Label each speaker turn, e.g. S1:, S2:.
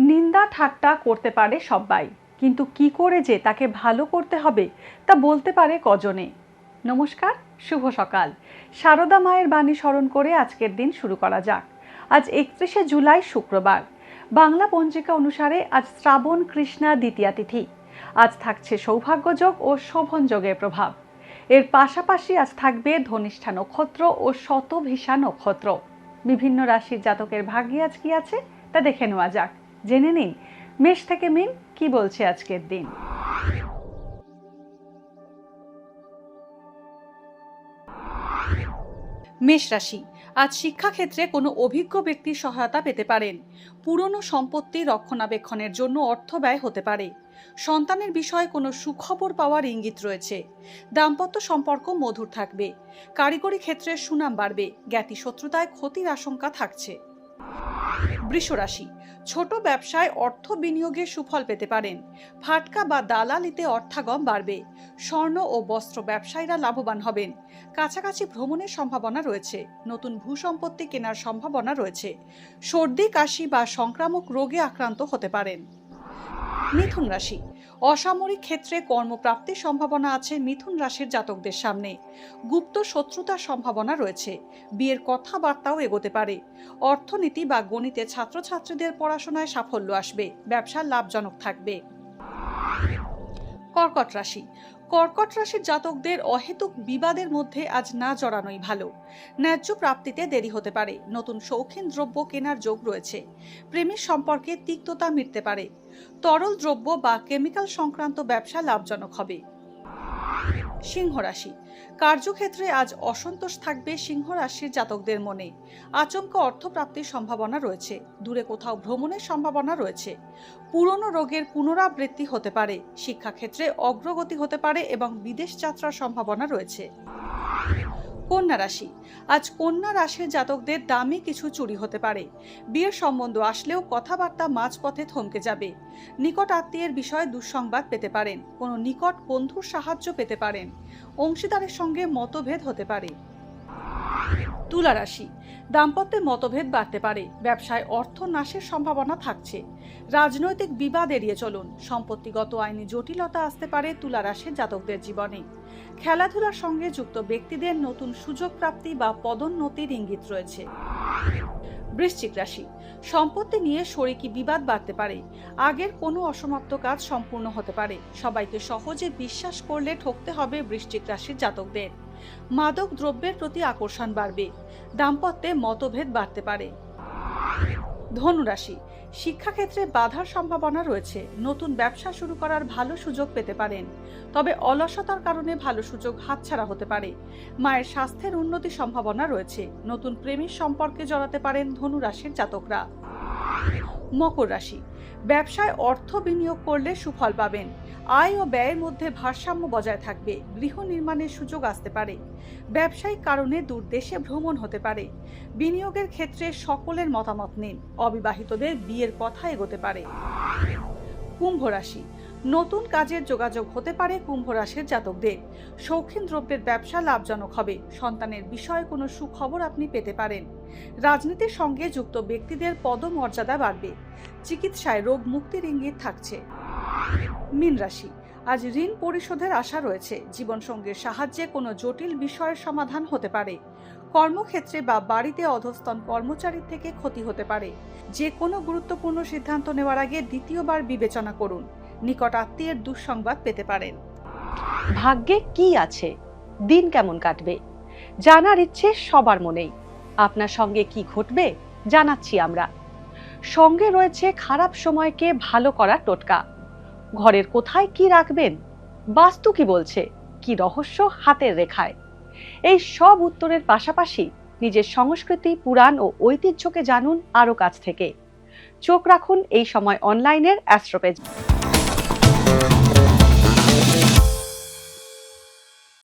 S1: নিন্দা ঠাট্টা করতে পারে সবাই, কিন্তু কি করে যে তাকে ভালো করতে হবে তা বলতে পারে কজনে। নমস্কার, শুভ সকাল। সারদা মায়ের বাণী স্মরণ করে আজকের দিন শুরু করা যাক। আজ 31শে জুলাই, শুক্রবার। বাংলা পঞ্জিকা অনুসারে আজ শ্রাবণ কৃষ্ণা দ্বিতীয়া তিথি। আজ থাকছে সৌভাগ্যযোগ ও শোভনযোগের প্রভাব। এর পাশাপাশি আজ থাকবে ধনিষ্ঠা নক্ষত্র ও শতভিষা নক্ষত্র। বিভিন্ন রাশির জাতকের ভাগ্যে আজ কি আছে তা দেখে নেওয়া যাক। জেনে নিন মেষ থেকে মীন কি বলছে আজকের দিন।
S2: মেষ রাশি, আজ শিক্ষাক্ষেত্রে কোনো অভিজ্ঞ ব্যক্তির সহায়তা পেতে পারেন। পুরনো সম্পত্তি রক্ষণাবেক্ষণের জন্য অর্থ ব্যয় হতে পারে। সন্তানের বিষয়ে কোনো সুখবর পাওয়ার ইঙ্গিত রয়েছে। দাম্পত্য সম্পর্ক মধুর থাকবে। কারিগরি ক্ষেত্রে সুনাম বাড়বে। জ্ঞাতি শত্রুতায় ক্ষতির আশঙ্কা থাকছে। বৃষ রাশি, ছোট ব্যবসায় অর্থ বিনিয়োগের সুফল পেতে পারেন। ফাটকা বা দালালিতে অর্থাগম বাড়বে। স্বর্ণ ও বস্ত্র ব্যবসায়ীরা লাভবান হবেন। কাছাকাছি ভ্রমণের সম্ভাবনা রয়েছে। নতুন ভূসম্পত্তি কেনার সম্ভাবনা রয়েছে। সর্দি কাশি বা সংক্রামক রোগে আক্রান্ত হতে পারেন। মিথুন রাশি, অসামরিক ক্ষেত্রে কর্মপ্রাপ্তির সম্ভাবনা আছে মিথুন রাশির জাতকদের সামনে। গুপ্ত শত্রুতার সম্ভাবনা রয়েছে। বিয়ের কথাবার্তাও এগোতে পারে। অর্থনীতি বা গণিতে ছাত্রছাত্রীদের পড়াশোনায় সাফল্য আসবে। ব্যবসা লাভজনক থাকবে। কর্কট রাশি, কর্কট রাশির জাতকদের অহেতুক বিবাদের মধ্যে আজ না জড়ানোই ভালো। ন্যায্য প্রাপ্তিতে দেরি হতে পারে। নতুন শৌখিন দ্রব্য কেনার যোগ রয়েছে। প্রেমের সম্পর্কে তিক্ততা মিটতে পারে। তরল দ্রব্য বা কেমিক্যাল সংক্রান্ত ব্যবসা লাভজনক হবে। সিংহ রাশি, কার্যক্ষেত্রে আজ অসন্তোষ থাকবে সিংহ রাশির জাতকদের মনে। আচমকা অর্থপ্রাপ্তির সম্ভাবনা রয়েছে। দূরে কোথাও ভ্রমণের সম্ভাবনা রয়েছে। পুরনো রোগের পুনরাবৃত্তি হতে পারে। শিক্ষাক্ষেত্রে অগ্রগতি হতে পারে এবং বিদেশ যাত্রার সম্ভাবনা রয়েছে। কন্যা রাশি, আজ কন্যা রাশির জাতকদের দামি কিছু চুরি হতে পারে। বিয়ের সম্বন্ধ আসলেও কথাবার্তা মাঝপথে থমকে যাবে। নিকট আত্মীয়ের বিষয়ে দুঃসংবাদ পেতে পারেন। কোনো নিকট বন্ধুর সাহায্য পেতে পারেন। অংশীদারের সঙ্গে মতভেদ হতে পারে। তুলা রাশি, দাম্পত্যে মতভেদ বাড়তে পারে। ব্যবসায় অর্থ নাশের সম্ভাবনা থাকছে। রাজনৈতিক বিবাদ এড়িয়ে চলুন। সম্পত্তিগত আইনি জটিলতা আসতে পারে তুলা রাশির জাতকদের জীবনে। খেলাধুলার সঙ্গে যুক্ত ব্যক্তিদের নতুন সুযোগ প্রাপ্তি বা পদোন্নতির ইঙ্গিত রয়েছে। বৃশ্চিক রাশি, সম্পত্তি নিয়ে শরিকি বিবাদ বাড়তে পারে। আগের কোনো অসমাপ্ত কাজ সম্পূর্ণ হতে পারে। সবাইকে সহজে বিশ্বাস করলে ঠকতে হবে বৃশ্চিক রাশির জাতকদের। মাদক দ্রব্যের প্রতি আকর্ষণ বাড়বে। দাম্পত্যে মতভেদ বাড়তে পারে। ধনু রাশি, শিক্ষাক্ষেত্রে বাধার সম্ভাবনা রয়েছে। নতুন ব্যবসা শুরু করার ভালো সুযোগ পেতে পারেন। তবে অলসতার কারণে ভালো সুযোগ হাতছাড়া হতে পারে। মায়ের স্বাস্থ্যের উন্নতির সম্ভাবনা রয়েছে। নতুন প্রেমের সম্পর্কে জড়াতে পারেন ধনু রাশির জাতকরা। মকর রাশি, ব্যবসায় অর্থ বিনিয়োগ করলে সুফল পাবেন। আয় ও ব্যয়ের মধ্যে ভারসাম্য বজায় থাকবে। গৃহ নির্মাণের সুযোগ আসতে পারে। ব্যবসায়িক কারণে দূর দেশে ভ্রমণ হতে পারে। বিনিয়োগের ক্ষেত্রে সকলের মতামত নিন। অবিবাহিতদের বিয়ের কথা এগোতে পারে। কুম্ভ রাশি, নতুন কাজের যোগাযোগ হতে পারে কুম্ভ রাশির জাতকদের। শৌখিন দ্রব্যের ব্যবসা লাভজনক হবে। সন্তানের বিষয়ে কোনো সুখবর আপনি পেতে পারেন। রাজনীতির সঙ্গে যুক্ত ব্যক্তিদের পদমর্যাদা বাড়বে। চিকিৎসায় রোগ মুক্তির ইঙ্গিত থাকছে। মীন রাশি, আজ ঋণ পরিশোধের আশা রয়েছে। জীবনসঙ্গীর সাহায্যে কোনো জটিল বিষয়ের সমাধান হতে পারে। কর্মক্ষেত্রে বা বাড়িতে অধস্তন কর্মচারীর থেকে ক্ষতি হতে পারে। যে কোনো গুরুত্বপূর্ণ সিদ্ধান্ত নেওয়ার আগে দ্বিতীয়বার বিবেচনা করুন। নিকট আত্মীয়ের দুঃসংবাদ পেতে পারেন।
S1: ভাগ্যে কি আছে, দিন কেমন কাটবে, জানার ইচ্ছে সবার মনেই। আপনার সঙ্গে কি ঘটবে জানাচ্ছি আমরা। সঙ্গে রয়েছে খারাপ সময়কে ভালো করার টোটকা। ঘরের কোথায় কি রাখবেন, বাস্তু কি বলছে, কি রহস্য হাতের রেখায়। এই সব উত্তরের পাশাপাশি নিজের সংস্কৃতি, পুরাণ ও ঐতিহ্যকে জানুন আরো কাছ থেকে। চোখ রাখুন এই সময় অনলাইনের অ্যাস্ট্রোপেজ।